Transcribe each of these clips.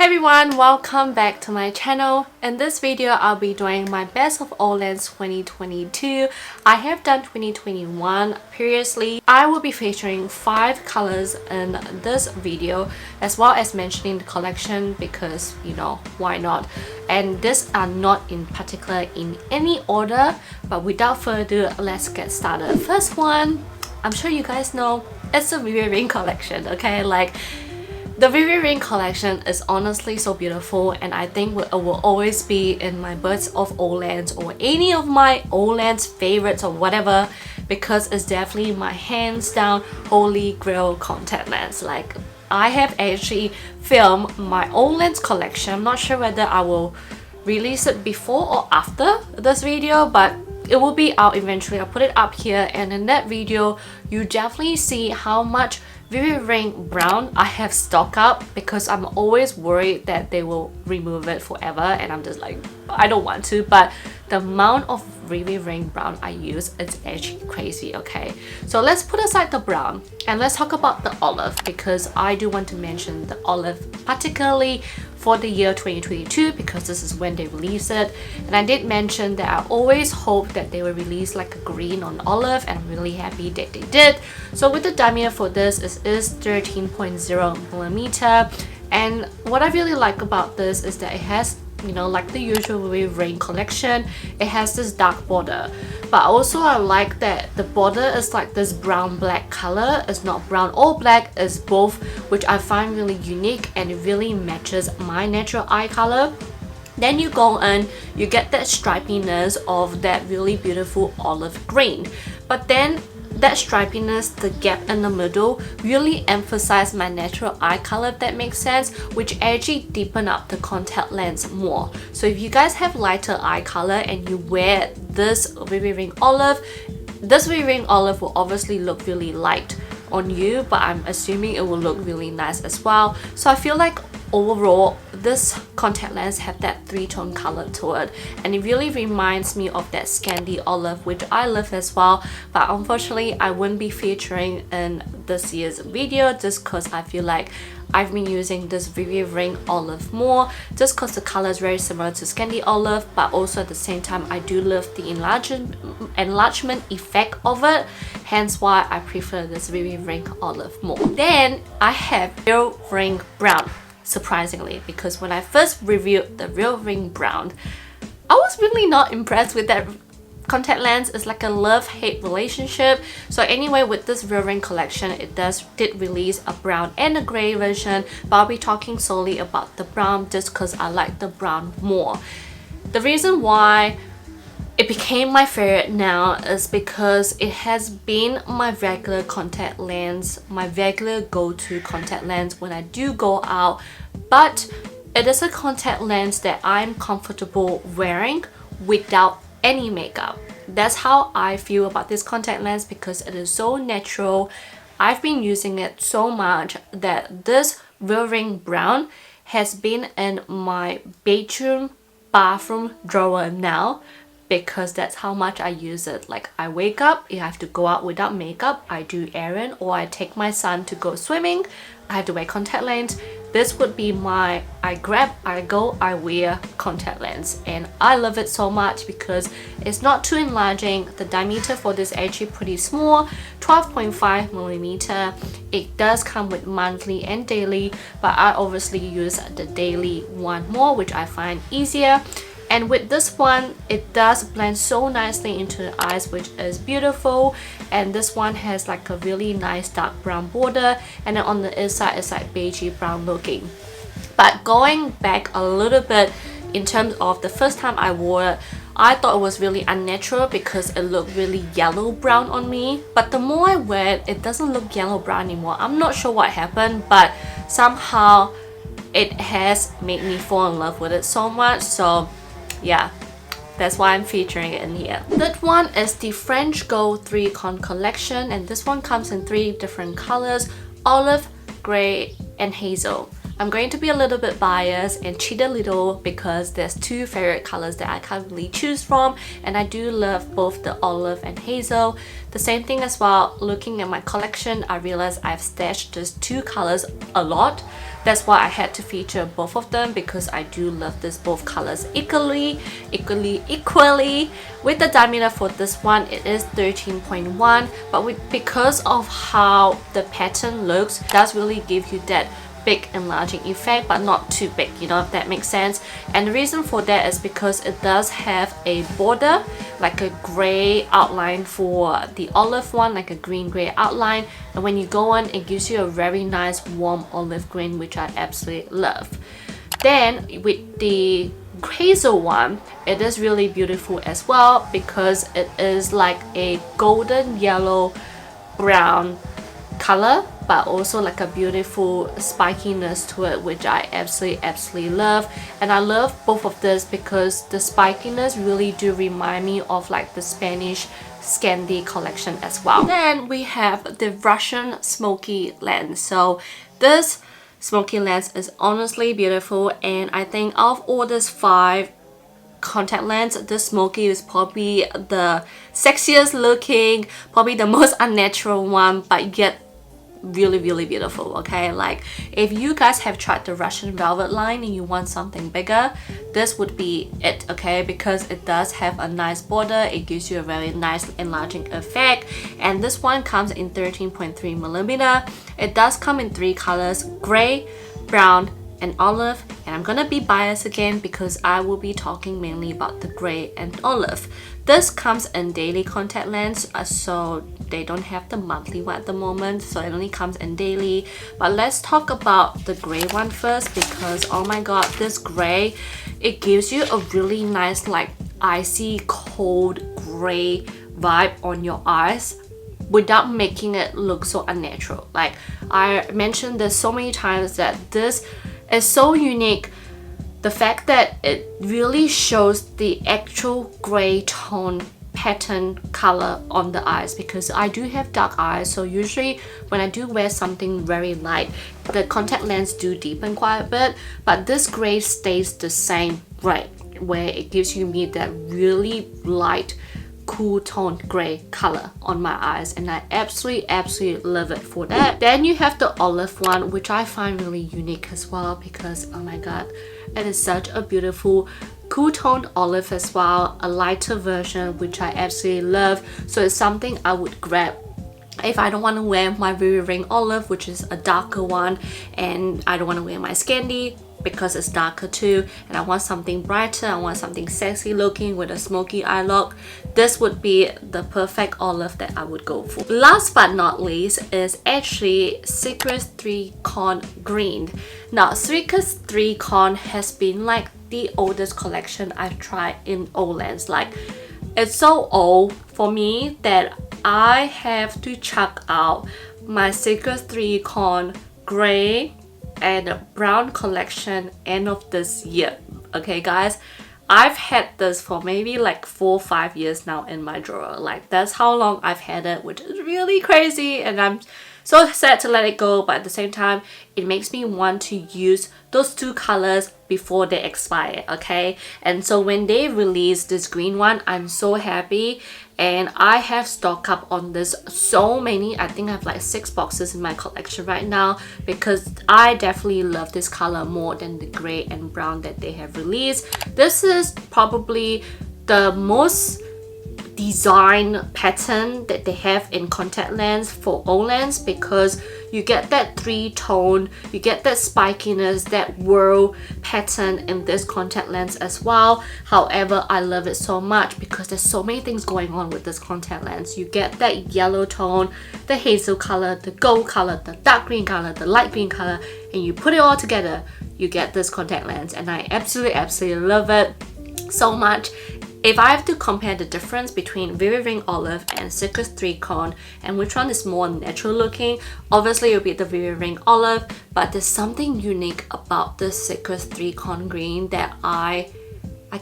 Hey everyone, welcome back to my channel. In this video, I'll be doing my best of Olens 2022. I have done 2021 previously. I will be featuring 5 colors in this video, as well as mentioning the collection because, you know, why not? And these are not in particular in any order, but without further ado, let's get started. First one, I'm sure you guys know, it's the VIVI ring collection, okay? The VIVI ring collection is honestly so beautiful, and I think it will always be in my Birds of Olens or any of my Olens favorites or whatever, because it's definitely my hands down holy grail contact lens. I have actually filmed my Olens collection. I'm not sure whether I will release it before or after this video, but it will be out eventually. I'll put it up here, and in that video you definitely see how much VIVI ring brown I have stocked up, because I'm always worried that they will remove it forever, and I'm just like, I don't want to. But the amount of VIVI ring brown I use is actually crazy. Okay, so let's put aside the brown and let's talk about the olive, because I do want to mention the olive particularly for the year 2022, because this is when they release it. And I did mention that I always hope that they will release like a green on olive, and I'm really happy that they did. So with the diameter for this is 13.0 millimeter, and what I really like about this is that it has, you know, like the usual VIVI ring collection, it has this dark border, but also I like that the border is like this brown black color. It's not brown or black, it's both, which I find really unique, and it really matches my natural eye color. Then you go in, you get that stripiness of that really beautiful olive green, but then that stripiness, the gap in the middle, really emphasize my natural eye color, if that makes sense, which actually deepen up the contact lens more. So if you guys have lighter eye color and you wear this VIVI ring olive, this VIVI ring olive will obviously look really light on you, but I'm assuming it will look really nice as well. So I feel like overall this contact lens have that 3-tone color to it, and it really reminds me of that Scandi olive, which I love as well. But unfortunately I wouldn't be featuring in this year's video, just because I feel like I've been using this VIVI ring olive more, just because the color is very similar to Scandi olive, but also at the same time I do love the enlargement effect of it, hence why I prefer this VIVI ring olive more. Then I have real ring brown, surprisingly, because when I first reviewed the real ring brown, I was really not impressed with that contact lens. It's like a love-hate relationship. So anyway, with this real ring collection, it did release a brown and a gray version, but I'll be talking solely about the brown just because I like the brown more. The reason why it became my favorite now is because it has been my regular contact lens, my regular go-to contact lens when I do go out, but it is a contact lens that I'm comfortable wearing without any makeup. That's how I feel about this contact lens, because it is so natural. I've been using it so much that this real ring brown has been in my bedroom bathroom drawer now, because that's how much I use it. Like, I wake up, if I have to go out without makeup, I do errand, or I take my son to go swimming, I have to wear contact lens. This would be my I grab, I go, I wear contact lens, and I love it so much because it's not too enlarging. The diameter for this is actually pretty small, 12.5 millimeter. It does come with monthly and daily, but I obviously use the daily one more, which I find easier. And with this one, it does blend so nicely into the eyes, which is beautiful. And this one has like a really nice dark brown border, and then on the inside it's like beigey brown looking. But going back a little bit in terms of the first time I wore it, I thought it was really unnatural because it looked really yellow brown on me. But the more I wear it, it doesn't look yellow brown anymore. I'm not sure what happened, but somehow it has made me fall in love with it so much. So yeah, that's why I'm featuring it in here. That one is the French Gold 3-Con collection, and this one comes in 3 different colors: olive, gray, and hazel. I'm going to be a little bit biased and cheat a little because there's 2 favorite colors that I can't really choose from, and I do love both the olive and hazel. The same thing as well, looking at my collection, I realized I've stashed just 2 colors a lot, That's why I had to feature both of them, because I do love this both colors equally. With the diameter for this one, it is 13.1, but because of how the pattern looks, it does really give you that big enlarging effect, but not too big, you know, if that makes sense. And the reason for that is because it does have a border, like a gray outline for the olive one, like a green gray outline, and when you go on, it gives you a very nice warm olive green, which I absolutely love. Then with the hazel one, it is really beautiful as well, because it is like a golden yellow brown color, but also like a beautiful spikiness to it, which I absolutely love. And I love both of this because the spikiness really do remind me of like the Spanish Scandi collection as well. Then we have the Russian Smoky lens. So this Smoky lens is honestly beautiful, and I think out of all these 5 contact lens, this Smoky is probably the sexiest looking, probably the most unnatural one, but yet really beautiful. Okay, like if you guys have tried the Russian velvet line and you want something bigger, this would be it. Okay, because it does have a nice border, it gives you a very nice enlarging effect, and this one comes in 13.3mm. It does come in 3 colors: gray, brown, and olive. And I'm gonna be biased again because I will be talking mainly about the gray and olive. This comes in daily contact lens, so they don't have the monthly one at the moment, so it only comes in daily. But let's talk about the gray one first, because oh my god, this gray, it gives you a really nice like icy cold gray vibe on your eyes without making it look so unnatural. Like I mentioned this so many times, that this is so unique. The fact that it really shows the actual gray tone pattern color on the eyes, because I do have dark eyes, so usually when I do wear something very light, the contact lens do deepen quite a bit, but this gray stays the same gray, where it gives you me that really light cool tone gray color on my eyes, and I absolutely love it for that. Then you have the olive one, which I find really unique as well, because oh my god, it is such a beautiful cool tone olive as well, a lighter version, which I absolutely love. So it's something I would grab if I don't want to wear my VIVI ring olive, which is a darker one, and I don't want to wear my Scandi because it's darker too, and I want something brighter, I want something sexy looking with a smoky eye look. This would be the perfect olive that I would go for. Last but not least is actually SECRISS 3 Con Green. Now SECRISS 3 Con has been like the oldest collection I've tried in Olens. Like it's so old for me that I have to chuck out my SECRISS 3 Con Grey and brown collection end of this year. Okay guys, I've had this for maybe like 4 or 5 years now in my drawer. Like that's how long I've had it, which is really crazy, and I'm so sad to let it go, but at the same time it makes me want to use those 2 colors before they expire. Okay, and so when they release this green one, I'm so happy, and I have stock up on this so many. I think I have like 6 boxes in my collection right now, because I definitely love this color more than the gray and brown that they have released. This is probably the most design pattern that they have in contact lens for Olens, because you get that 3-tone, you get that spikiness, that whirl pattern in this contact lens as well. However, I love it so much because there's so many things going on with this contact lens. You get that yellow tone, the hazel color, the gold color, the dark green color, the light green color, and you put it all together, you get this contact lens, and I absolutely love it so much. If I have to compare the difference between VIVI Ring Olive and SECRISS 3 Con, and which one is more natural looking, obviously it will be the VIVI Ring Olive, but there's something unique about the SECRISS 3 Con Green that I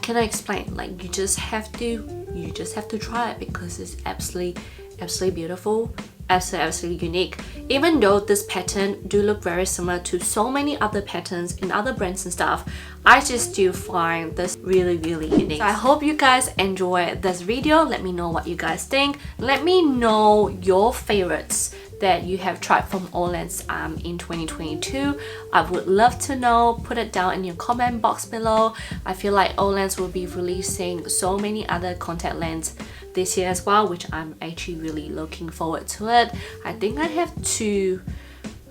cannot explain. Like you just have to try it, because it's absolutely beautiful, absolutely unique. Even though this pattern do look very similar to so many other patterns in other brands and stuff, I just still find this really unique. So I hope you guys enjoy this video. Let me know what you guys think. Let me know your favorites that you have tried from Olens in 2022. I would love to know. Put it down in your comment box below. I feel like Olens will be releasing so many other contact lenses this year as well, which I'm actually really looking forward to it. I think I have 2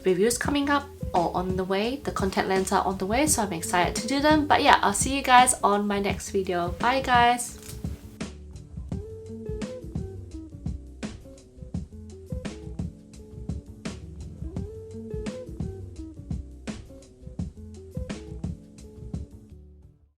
reviews coming up or on the way. The contact lenses are on the way, so I'm excited to do them. But yeah, I'll see you guys on my next video. Bye guys!